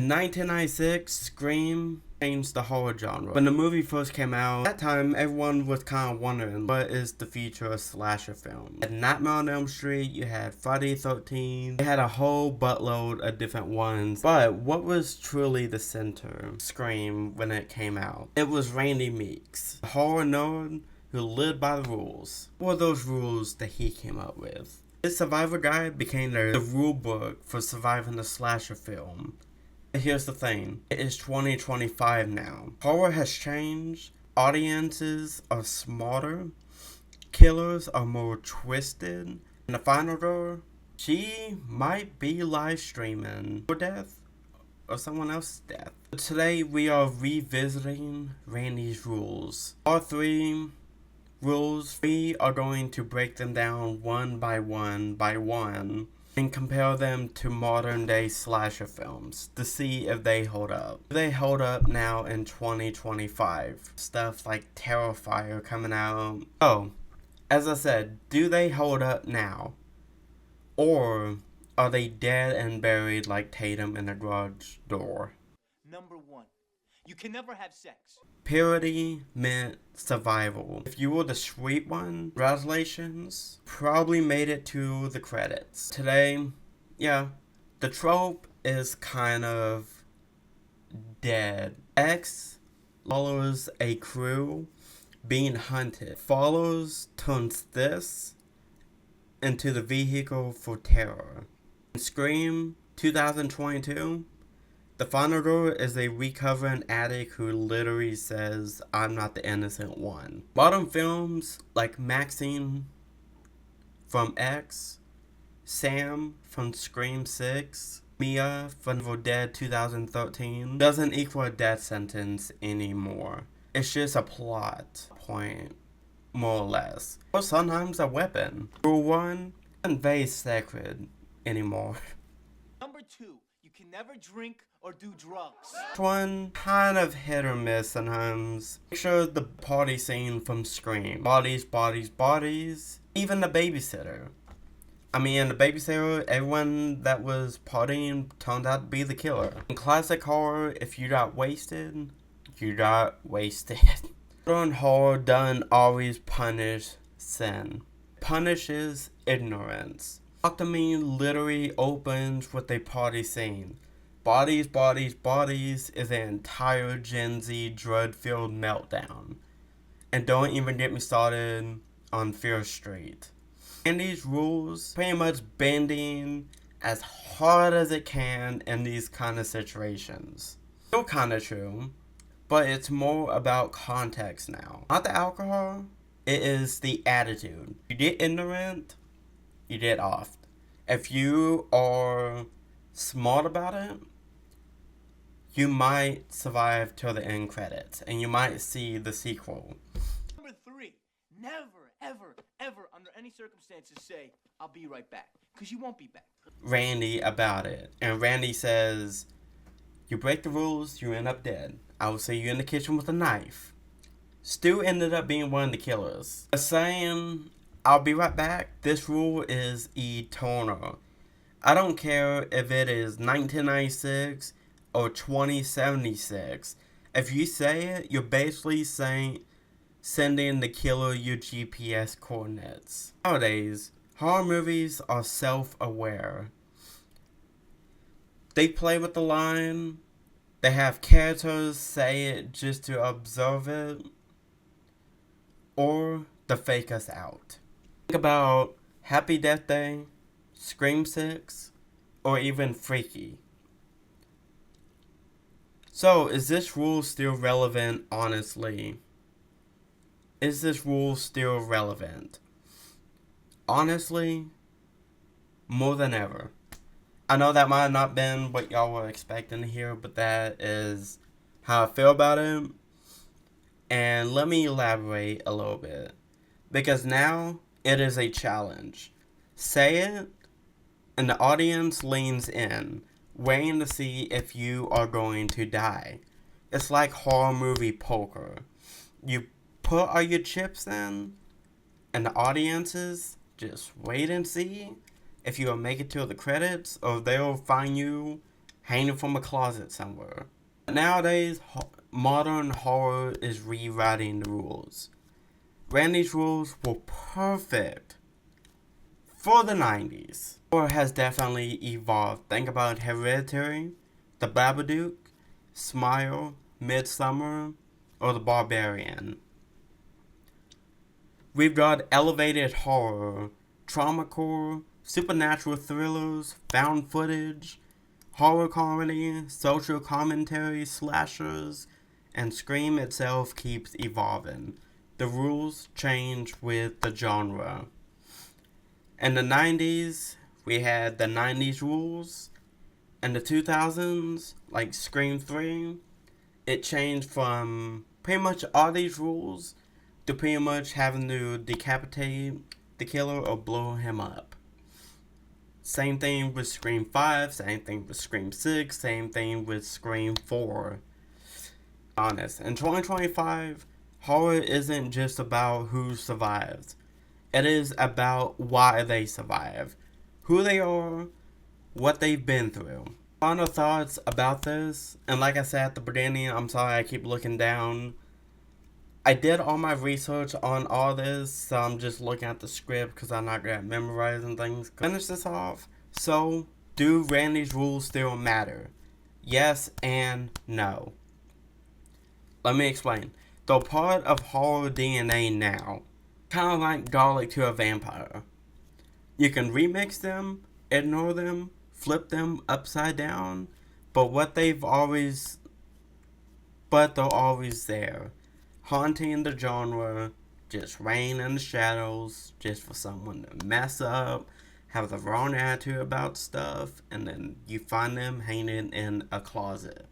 In 1996, Scream changed the horror genre. When the movie first came out, at that time everyone was kind of wondering what is the future of slasher film. At Nightmare on Elm Street, you had Friday the 13th, you had a whole buttload of different ones, but what was truly the center of Scream when it came out? It was Randy Meeks, a horror nerd who lived by the rules. What were those rules that he came up with? His survivor guide became the rule book for surviving a slasher film. Here's the thing, it is 2025 now. Horror has changed, audiences are smarter, killers are more twisted, and the final girl, she might be live streaming her death or someone else's death. Today we are revisiting Randy's rules. All three rules, we are going to break them down one by one and compare them to modern day slasher films to see if they hold up. Do they hold up now in 2025? Stuff like Terrifier coming out. Oh, as I said, do they hold up now? Or are they dead and buried like Tatum in a garage door? Number one, you can never have sex. Purity meant survival. If you were the sweet one, congratulations, probably made it to the credits. Today, yeah, the trope is kind of dead. X follows a crew being hunted. Follows turns this into the vehicle for terror. In Scream 2022, the final girl is a recovering addict who literally says, "I'm not the innocent one." Modern films like Maxine from X, Sam from Scream 6, Mia from Evil Dead 2013 doesn't equal a death sentence anymore. It's just a plot point, more or less. Or sometimes a weapon. Rule 1, isn't very sacred anymore. Number two, you can never drink or do drugs. This one, kind of hit or miss sometimes. Picture the party scene from Scream. Bodies, bodies, bodies. Even the babysitter. I mean, in the babysitter, everyone that was partying turned out to be the killer. In classic horror, if you got wasted, you got wasted. Modern horror doesn't always punish sin. Punishes ignorance. Octomy literally opens with a party scene. Bodies, bodies, bodies is an entire Gen Z drug-filled meltdown. And don't even get me started on Fear Street. And these rules pretty much bending as hard as it can in these kind of situations. Still kind of true, but it's more about context now. Not the alcohol, it is the attitude. You get ignorant, you get off. If you are smart about it, you might survive till the end credits, and you might see the sequel. Number three, never, ever, ever, under any circumstances say, "I'll be right back," because you won't be back. Randy about it, and Randy says, you break the rules, you end up dead. I would say you're in the kitchen with a knife. Stu ended up being one of the killers. Saying, "I'll be right back," this rule is eternal. I don't care if it is 1996 or 2076. If you say it, you're basically sending the killer your GPS coordinates. Nowadays, horror movies are self-aware. They play with the line. They have characters say it just to observe it. Or to fake us out. Think about Happy Death Day, Scream 6, or even Freaky. So, is this rule still relevant, honestly? Is this rule still relevant? Honestly, more than ever. I know that might have not been what y'all were expecting to hear, but that is how I feel about it. And let me elaborate a little bit. Because now, it is a challenge. Say it, and the audience leans in, waiting to see if you are going to die. It's like horror movie poker. You put all your chips in, and the audiences just wait and see if you'll make it to the credits, or they'll find you hanging from a closet somewhere. Nowadays, modern horror is rewriting the rules. Randy's rules were perfect for the 90s. Horror has definitely evolved. Think about Hereditary, The Babadook, Smile, Midsummer, or The Barbarian. We've got elevated horror, traumacore, supernatural thrillers, found footage, horror comedy, social commentary, slashers, and Scream itself keeps evolving. The rules change with the genre. In the 90s, we had the 90s rules. In the 2000s, like Scream 3, it changed from pretty much all these rules to pretty much having to decapitate the killer or blow him up. Same thing with Scream 5, same thing with Scream 6, same thing with Scream 4. Honest, in 2025, horror isn't just about who survives. It is about why they survive, who they are, what they've been through. Final thoughts about this, and like I said at the beginning, I'm sorry I keep looking down. I did all my research on all this, so I'm just looking at the script because I'm not good at memorizing things. Finish this off. So, do Randy's rules still matter? Yes and no. Let me explain. They're part of horror DNA now. Kind of like garlic to a vampire. You can remix them, ignore them, flip them upside down, but they're always there. Haunting the genre, just reign in the shadows, just for someone to mess up, have the wrong attitude about stuff, and then you find them hanging in a closet.